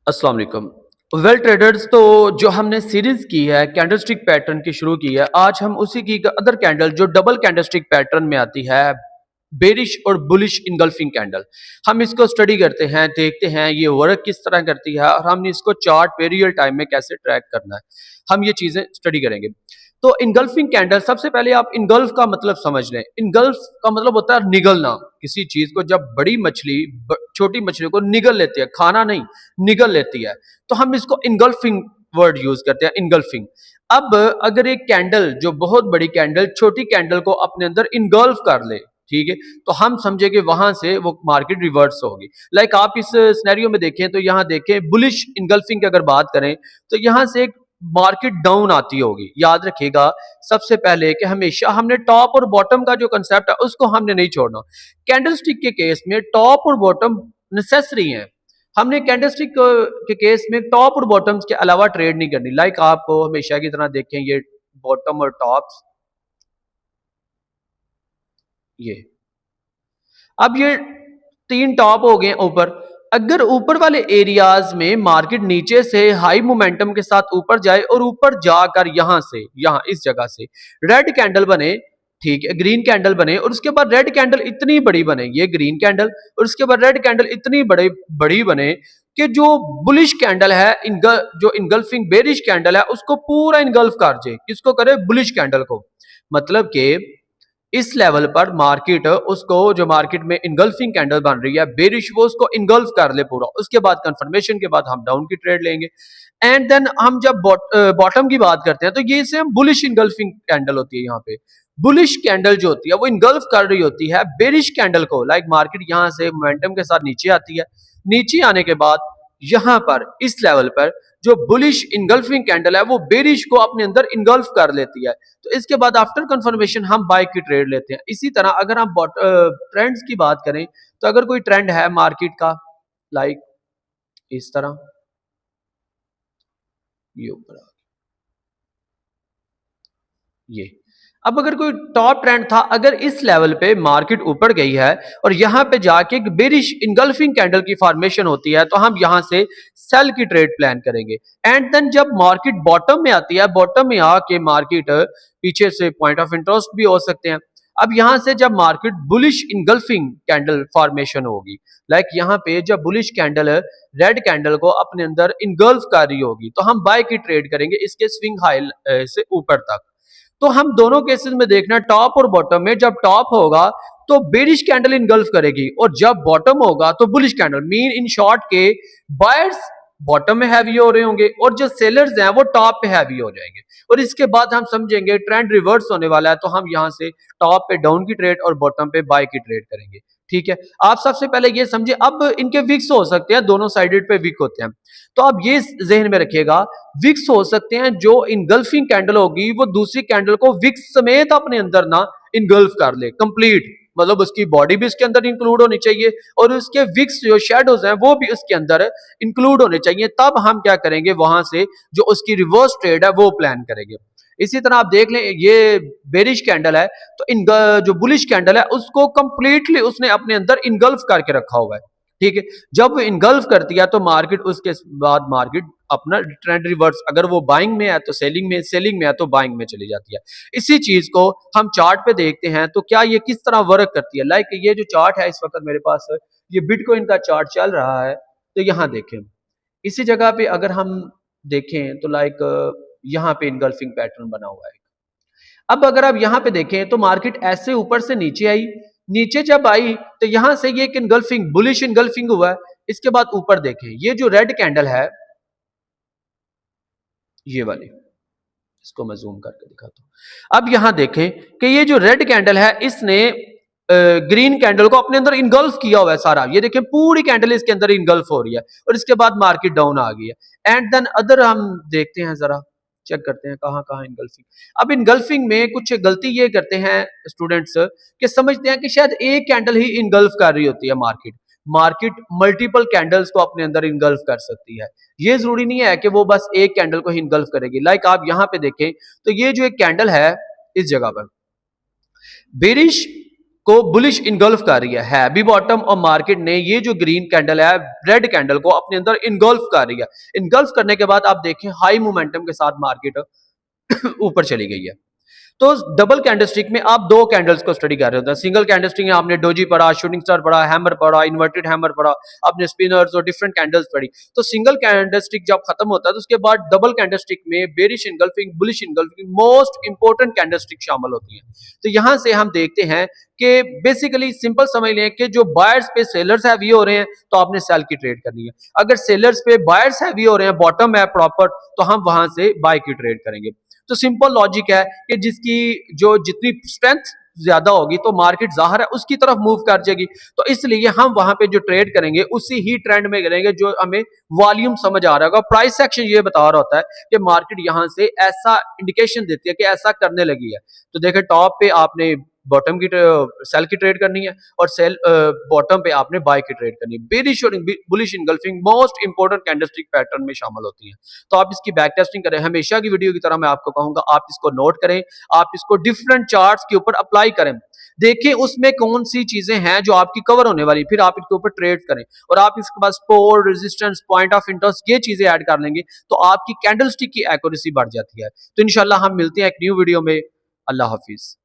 अस्सलाम वालेकुम। Well traders, तो जो हमने सीरीज की है कैंडलस्टिक पैटर्न की शुरू की है, आज हम उसी की अदर कैंडल जो डबल कैंडलस्टिक पैटर्न में आती है, बेरिश और बुलिश इनगल्फिंग कैंडल, हम इसको स्टडी करते हैं, देखते हैं ये वर्क किस तरह करती है और हम इसको चार्ट पे रियल टाइम में कैसे ट्रैक करना है, हम ये चीजें स्टडी करेंगे। तो इनगल्फिंग कैंडल, सबसे पहले आप इनगल्फ का मतलब समझ लें। इनगल्फ का मतलब होता है निगलना। किसी चीज को जब बड़ी मछली छोटी मछली को निगल लेती है, खाना नहीं, निगल लेती है, तो हम इसको इनगल्फिंग वर्ड यूज करते हैं, इनगल्फिंग। अब अगर एक कैंडल, जो बहुत बड़ी कैंडल छोटी कैंडल को अपने अंदर इनगल्फ कर ले, ठीक है, तो हम समझे कि वहां से वो मार्केट रिवर्स होगी। लाइक आप इस सिनेरियो में देखें तो यहाँ देखें, बुलिश इनगल्फिंग की अगर बात करें तो यहां से एक मार्केट डाउन आती होगी। याद रखिएगा सबसे पहले कि हमेशा हमने टॉप और बॉटम का जो कंसेप्ट है उसको हमने नहीं छोड़ना। कैंडलस्टिक के केस में टॉप और बॉटम नेसेसरी हैं। हमने कैंडलस्टिक के केस में टॉप और बॉटम्स के अलावा ट्रेड नहीं करनी। लाइक आपको हमेशा की तरह देखें, ये बॉटम और टॉप्स, ये अब ये तीन टॉप हो गए ऊपर। अगर ऊपर वाले एरियाज में मार्केट नीचे से हाई मोमेंटम के साथ ऊपर जाए और ऊपर जाकर यहां से यहां इस जगह से रेड कैंडल बने, ठीक है, ग्रीन कैंडल बने और उसके बाद रेड कैंडल इतनी बड़ी बने, ये ग्रीन कैंडल, और उसके बाद रेड कैंडल इतनी बड़ी बने कि जो बुलिश कैंडल है, जो इनगल्फिंग बेरिश कैंडल है, उसको पूरा इनगल्फ कर जाए। किसको करे? बुलिश कैंडल को। मतलब कि इस लेवल पर मार्केट उसको, जो मार्केट में इनगल्फिंग कैंडल बन रही है बेरिश, वो उसको इनगल्फ कर ले पूरा। उसके बाद कंफर्मेशन के बाद हम डाउन की ट्रेड लेंगे। एंड देन हम जब बॉटम की बात करते हैं तो ये सेम बुलिश इनगल्फिंग कैंडल होती है। यहाँ पे बुलिश कैंडल जो होती है वो इनगल्फ कर रही होती है बेरिश कैंडल को। लाइक मार्केट यहाँ से मोमेंटम के साथ नीचे आती है, नीचे आने के बाद यहाँ पर इस लेवल पर जो बुलिश इनगल्फिंग कैंडल है वो बेरिश को अपने अंदर इनगल्फ कर लेती है। तो इसके बाद आफ्टर कंफर्मेशन हम बाय की ट्रेड लेते हैं। इसी तरह अगर हम ट्रेंड्स की बात करें तो अगर कोई ट्रेंड है मार्केट का, लाइक इस तरह, ये ऊपर ये, अब अगर कोई टॉप ट्रेंड था, अगर इस लेवल पे मार्केट ऊपर गई है और यहां पे जाके एक बेरिश इनगल्फिंग कैंडल की फॉर्मेशन होती है, तो हम यहां से सेल की ट्रेड प्लान करेंगे। एंड देन जब मार्केट बॉटम में आती है, बॉटम में आके मार्केट पीछे से पॉइंट ऑफ इंटरेस्ट भी हो सकते हैं। अब यहां से जब market bullish engulfing candle formation होगी, लाइक यहां पे जब बुलिश कैंडल रेड कैंडल को अपने अंदर इनगल्फ कर रही होगी, तो हम बाय की ट्रेड करेंगे इसके स्विंग हाई से ऊपर तक। तो हम दोनों केसेस में देखना, टॉप और बॉटम में जब टॉप होगा तो बेरिश कैंडल इनगल्फ करेगी और जब बॉटम होगा तो bullish candle. Mean in short के बायर्स बॉटम में हैवी हो रहे होंगे और जो सेलर्स हैं वो टॉप पे हैवी हो जाएंगे। और इसके बाद हम समझेंगे ट्रेंड रिवर्स होने वाला है, तो हम यहां से टॉप पे डाउन की ट्रेड और बॉटम पे बाय की ट्रेड करेंगे। ठीक है, आप सबसे पहले ये समझे। अब इनके विक्स हो सकते हैं, दोनों साइडेड पे विक होते हैं, तो आप ये जहन में रखिएगा, विक्स हो सकते हैं जो इनगल्फिंग कैंडल होगी वो दूसरी कैंडल को विक्स समेत अपने अंदर ना इनगल्फ कर ले कंप्लीट। मतलब उसकी बॉडी भी इसके अंदर इंक्लूड होनी चाहिए और उसके विक्स जो शेडोज हैं वो भी उसके अंदर इंक्लूड होने चाहिए। तब हम क्या करेंगे, वहां से जो उसकी रिवर्स ट्रेड है वो प्लान करेंगे। इसी तरह आप देख लें, ये बेरिश कैंडल है, तो इन जो बुलिश कैंडल है उसको कंप्लीटली उसने अपने अंदर इनगल्फ करके रखा हुआ है। ठीक है, जब वो इनगल्फ करती है तो मार्केट, उसके बाद मार्केट अपना ट्रेंड रिवर्स, अगर वो बाइंग में है तो सेलिंग में, सेलिंग में है तो बाइंग में चली जाती है। इसी चीज को हम चार्ट पे देखते हैं तो क्या ये किस तरह वर्क करती है। लाइक ये जो चार्ट है इस वक्त मेरे पास, ये बिटकॉइन का चार्ट चल रहा है, तो यहां देखें, इसी जगह पे अगर हम देखें तो लाइक यहाँ पे इनगल्फिंग पैटर्न बना हुआ है। अब अगर आप यहां पे देखें तो मार्केट ऐसे ऊपर से नीचे आई, नीचे जब आई तो यहां से ये एक इनगल्फिंग, बुलिश इनगल्फिंग हुआ है। इसके बाद ऊपर देखें, ये जो रेड कैंडल है, ये वाली, इसको मैं जूम करके दिखाता हूं। अब यहां देखें कि ये जो रेड कैंडल है इसने ग्रीन कैंडल को अपने अंदर इनगल्फ किया हुआ है सारा। ये देखें पूरी कैंडल इसके अंदर इनगल्फ हो रही है और इसके बाद मार्केट डाउन आ गई है। एंड देन अदर हम देखते हैं, जरा चेक करते हैं कहां कहां इनगल्फिंग। अब इनगल्फिंग में कुछ गलती ये करते हैं स्टूडेंट्स कि समझते हैं कि शायद एक कैंडल ही इनगल्फ कर रही होती है मार्केट। मार्केट मल्टीपल कैंडल्स को अपने अंदर इनगल्फ कर सकती है। ये जरूरी नहीं है कि वो बस एक कैंडल को ही इनगल्फ करेगी। लाइक आप यहां पे देखें तो ये जो एक कैंडल है इस जगह पर बेरिश को बुलिश इनगल्फ कर रही है भी बॉटम, और मार्केट ने ये जो ग्रीन कैंडल है रेड कैंडल को अपने अंदर इनगल्फ कर रही है। इनगल्फ करने के बाद आप देखें हाई मोमेंटम के साथ मार्केट ऊपर चली गई है। तो डबल कैंडलस्टिक में आप दो कैंडल्स को स्टडी कर रहे होते हैं। सिंगल कैंडलस्टिक में आपने डोजी पढ़ा, शूटिंग स्टार पढ़ा, हैमर पढ़ा, इन्वर्टेड हैमर पढ़ा, आपने स्पिनर्स और डिफरेंट कैंडल्स पढ़ी। तो सिंगल कैंडलस्टिक जब खत्म होता है तो उसके बाद डबल कैंडलस्टिक में bearish engulfing, bullish engulfing most important candlestick शामिल होती है। तो यहां से हम देखते हैं कि बेसिकली सिंपल समझ लें कि जो बायर्स पे सेलर्स हैवी हो रहे हैं तो आपने सेल की ट्रेड करनी है। अगर सेलर्स पे बायर्स हैवी हो रहे हैं, बॉटम है प्रॉपर, तो हम वहां से बाय की ट्रेड करेंगे। तो सिंपल लॉजिक है कि जिसकी जो जितनी स्ट्रेंथ ज्यादा होगी तो मार्केट जाहिर है उसकी तरफ मूव कर जाएगी। तो इसलिए हम वहां पे जो ट्रेड करेंगे उसी ही ट्रेंड में करेंगे जो हमें वॉल्यूम समझ आ रहा होगा। प्राइस सेक्शन ये बता रहा होता है कि मार्केट यहां से ऐसा इंडिकेशन देती है कि ऐसा करने लगी है। तो देखें टॉप पे आपने बॉटम की सेल की ट्रेड करनी है और सेल बॉटम पे आपने बाय की ट्रेड करनी है। बेरिश और bullish engulfing most important candlestick pattern में शामिल होती है। तो आप इसकी बैक टेस्टिंग करें। हमेशा की वीडियो की तरह मैं आपको कहूंगा आप इसको नोट करें, आप इसको डिफरेंट चार्ट्स के ऊपर अप्लाई करें, देखें उसमें कौन सी चीजें हैं जो आपकी कवर होने वाली, फिर आप इसके ऊपर ट्रेड करें और आप इसके पास support, resistance, point of interest ये चीजें ऐड कर लेंगे तो आपकी कैंडलस्टिक की एक्यूरेसी बढ़ जाती है। तो इंशाल्लाह हम मिलते हैं एक न्यू वीडियो में। अल्लाह हाफिज।